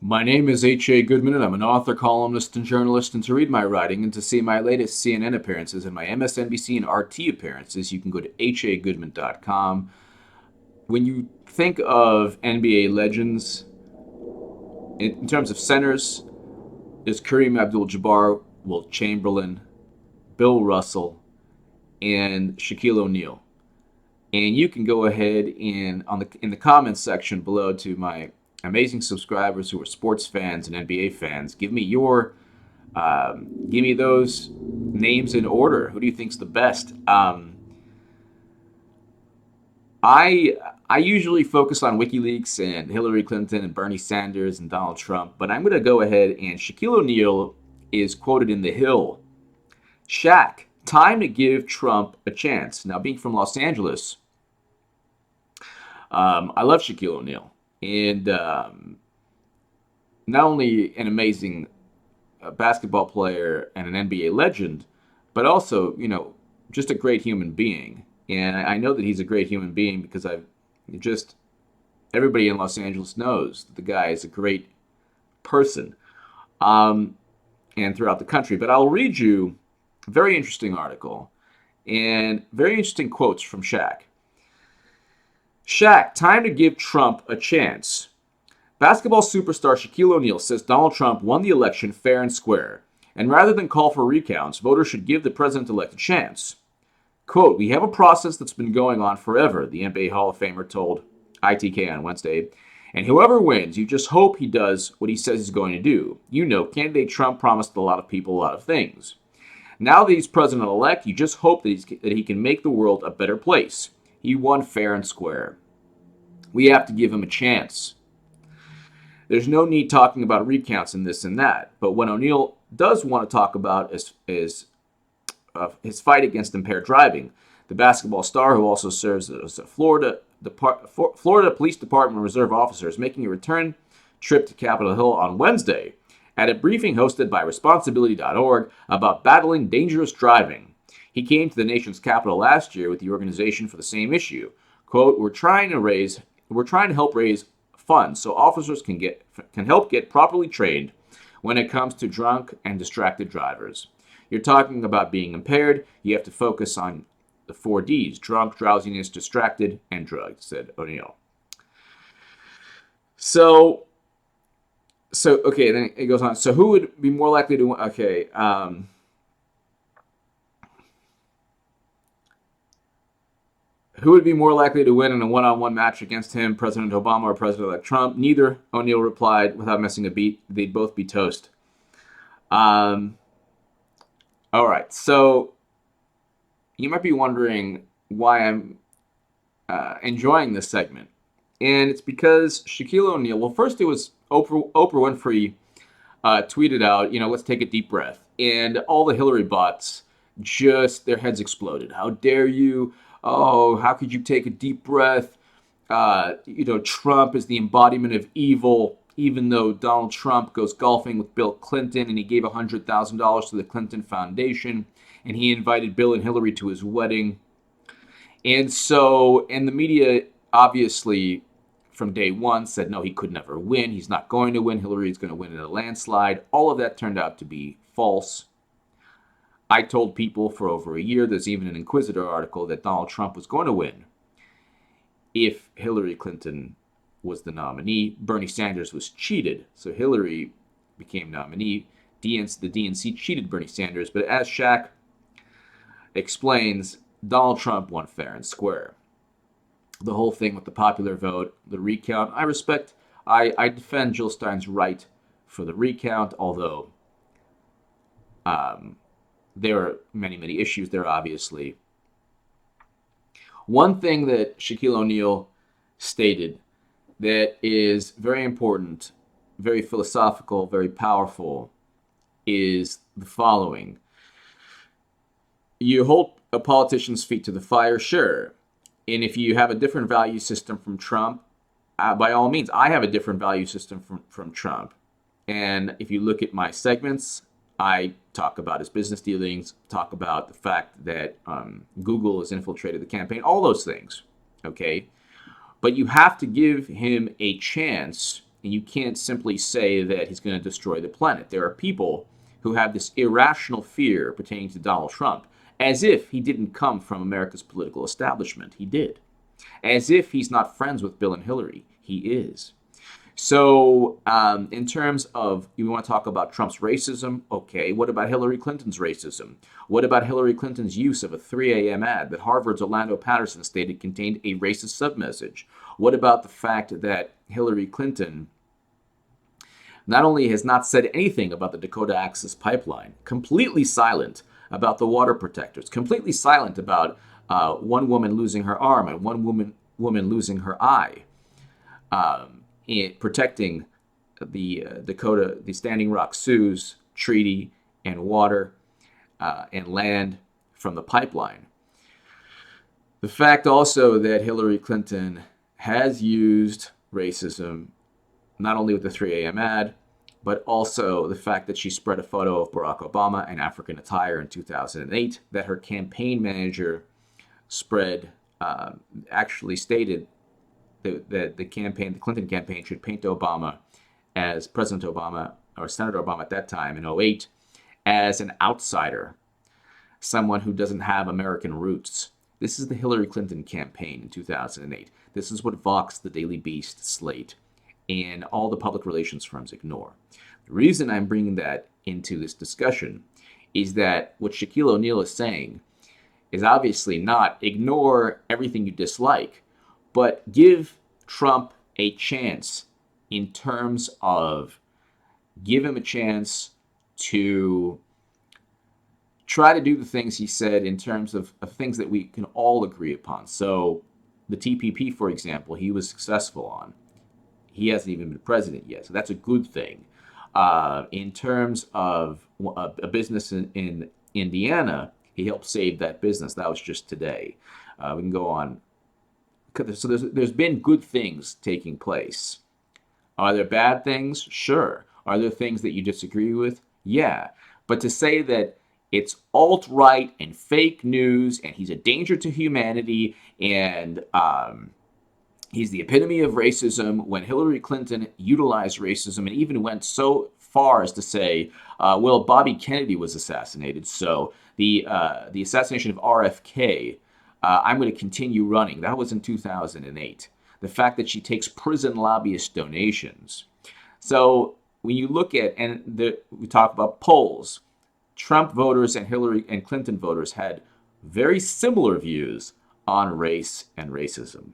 My name is H.A. Goodman, and I'm an author, columnist, and journalist. And to read my writing and to see my latest CNN appearances and my MSNBC and RT appearances, you can go to hagoodman.com. When you think of NBA legends, in terms of centers, is Kareem Abdul-Jabbar, Wilt Chamberlain, Bill Russell, and Shaquille O'Neal. And you can go ahead and in the comments section below to my amazing subscribers who are sports fans and NBA fans, give me those names in order. Who do you think's the best? I I usually focus on WikiLeaks and Hillary Clinton and Bernie Sanders and Donald Trump, but I'm going to go ahead and Shaquille O'Neal is quoted in The Hill. Shaq, time to give Trump a chance. Now, being from Los Angeles, I love Shaquille O'Neal, and not only an amazing basketball player and an NBA legend, but also, just a great human being. And I know that he's a great human being because I've just everybody in Los Angeles knows that the guy is a great person, um, and throughout the country. But I'll read you a very interesting article and very interesting quotes from Shaq. Shaq, time to give Trump a chance. Basketball superstar Shaquille O'Neal says Donald Trump won the election fair and square, and rather than call for recounts, voters should give the president-elect a chance. Quote, we have a process that's been going on forever, the NBA Hall of Famer told ITK on Wednesday, and whoever wins, you just hope he does what he says he's going to do. Candidate Trump promised a lot of people a lot of things. Now that he's president-elect, you just hope that he can make the world a better place. He won fair and square. We have to give him a chance. There's no need talking about recounts and this and that. But what O'Neal does want to talk about is his fight against impaired driving. The basketball star, who also serves as a Florida Police Department Reserve officer, is making a return trip to Capitol Hill on Wednesday at a briefing hosted by Responsibility.org about battling dangerous driving. He came to the nation's capital last year with the organization for the same issue. Quote, we're trying to help raise funds so officers can help get properly trained when it comes to drunk and distracted drivers. You're talking about being impaired. You have to focus on the 4Ds: drunk, drowsiness, distracted, and drugged, said O'Neal. So okay, then it goes on. So who would be more likely to? Okay, who would be more likely to win in a one-on-one match against him, President Obama or President-elect Trump? Neither, O'Neal replied without missing a beat. They'd both be toast. All right, so you might be wondering why I'm enjoying this segment. And it's because Shaquille O'Neal, well, first it was Oprah Winfrey tweeted out, let's take a deep breath. And all the Hillary bots, just their heads exploded. How dare you? Oh, how could you take a deep breath? Trump is the embodiment of evil, even though Donald Trump goes golfing with Bill Clinton and he gave $100,000 to the Clinton Foundation and he invited Bill and Hillary to his wedding. And the media obviously from day one said, no, he could never win. He's not going to win. Hillary's going to win in a landslide. All of that turned out to be false. I told people for over a year, there's even an Inquisitor article, that Donald Trump was going to win if Hillary Clinton was the nominee. Bernie Sanders was cheated, so Hillary became nominee. The DNC cheated Bernie Sanders, but as Shaq explains, Donald Trump won fair and square. The whole thing with the popular vote, the recount, I defend Jill Stein's right for the recount, although there are many, many issues there, obviously. One thing that Shaquille O'Neal stated that is very important, very philosophical, very powerful, is the following. You hold a politician's feet to the fire, sure. And if you have a different value system from Trump, by all means, I have a different value system from Trump. And if you look at my segments, I talk about his business dealings, talk about the fact that Google has infiltrated the campaign, all those things, okay? But you have to give him a chance And you can't simply say that he's going to destroy the planet. There are people who have this irrational fear pertaining to Donald Trump, as if he didn't come from America's political establishment. He did. As if he's not friends with Bill and Hillary. He is. So in terms of, you want to talk about Trump's racism? Okay, what about Hillary Clinton's racism? What about Hillary Clinton's use of a 3 a.m. ad that Harvard's Orlando Patterson stated contained a racist submessage? What about the fact that Hillary Clinton not only has not said anything about the Dakota Access Pipeline, completely silent about the water protectors, completely silent about one woman losing her arm and one woman losing her eye, protecting the the Standing Rock Sioux treaty and water and land from the pipeline. The fact also that Hillary Clinton has used racism, not only with the 3 a.m. ad, but also the fact that she spread a photo of Barack Obama in African attire in 2008, that her campaign manager spread, actually stated that the Clinton campaign should paint Obama as President Obama, or Senator Obama at that time in 2008, as an outsider, someone who doesn't have American roots. This is the Hillary Clinton campaign in 2008. This is what Vox, the Daily Beast, Slate, and all the public relations firms ignore. The reason I'm bringing that into this discussion is that what Shaquille O'Neal is saying is obviously not ignore everything you dislike, but give Trump a chance in terms of give him a chance to try to do the things he said in terms of things that we can all agree upon. So the TPP, for example, he was successful on. He hasn't even been president yet, so that's a good thing. In terms of a business in Indiana, he helped save that business. That was just today. We can go on. So there's been good things taking place. Are there bad things? Sure. Are there things that you disagree with? Yeah. But to say that it's alt-right and fake news and he's a danger to humanity and he's the epitome of racism, when Hillary Clinton utilized racism and even went so far as to say, well, Bobby Kennedy was assassinated, so the assassination of RFK, I'm going to continue running. That was in 2008. The fact that she takes prison lobbyist donations. So when you look at, we talk about polls, Trump voters and Hillary and Clinton voters had very similar views on race and racism.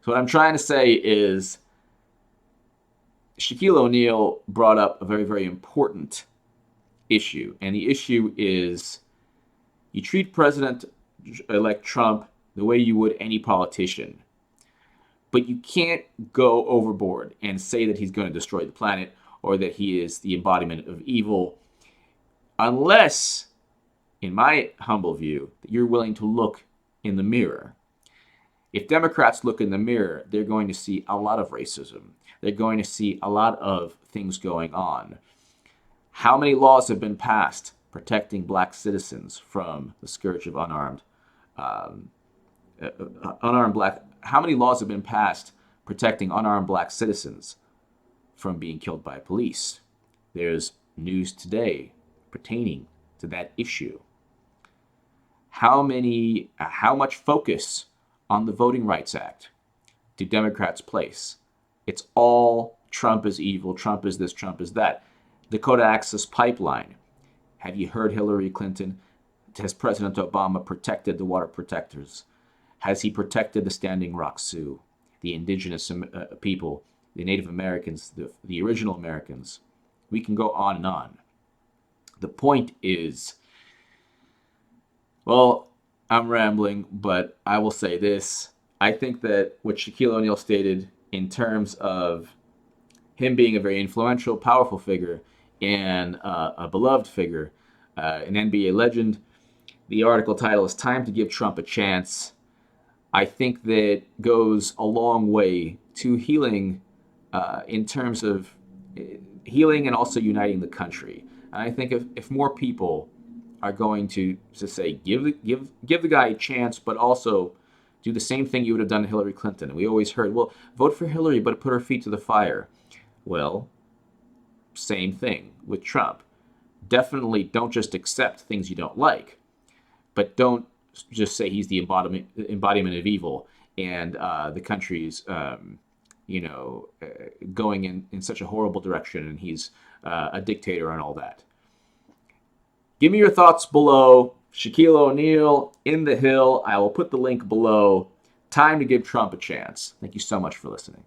So what I'm trying to say is Shaquille O'Neal brought up a very, very important issue. And the issue is you treat President-elect Trump the way you would any politician. But you can't go overboard and say that he's going to destroy the planet or that he is the embodiment of evil unless, in my humble view, that you're willing to look in the mirror. If Democrats look in the mirror, they're going to see a lot of racism. They're going to see a lot of things going on. How many laws have been passed protecting black citizens from the scourge of how many laws have been passed protecting unarmed black citizens from being killed by police? There's news today pertaining to that issue. How much focus on the Voting Rights Act do Democrats place? It's all Trump is evil, Trump is this, Trump is that. Dakota Access Pipeline. Have you heard Hillary Clinton? Has President Obama protected the water protectors? Has he protected the Standing Rock Sioux, the indigenous people, the Native Americans, the original Americans? We can go on and on. The point is, well, I'm rambling, but I will say this. I think that what Shaquille O'Neal stated in terms of him being a very influential, powerful figure and a beloved figure, an NBA legend, the article title is Time to Give Trump a Chance. I think that goes a long way to healing in terms of healing and also uniting the country. And I think if more people are going to say, give the guy a chance, but also do the same thing you would have done to Hillary Clinton. And we always heard, well, vote for Hillary, but put her feet to the fire. Well, same thing with Trump. Definitely don't just accept things you don't like, but don't just say he's the embodiment of evil and the country's going in such a horrible direction and he's a dictator and all that. Give me your thoughts below. Shaquille O'Neal, In the Hill. I will put the link below. Time to give Trump a chance. Thank you so much for listening.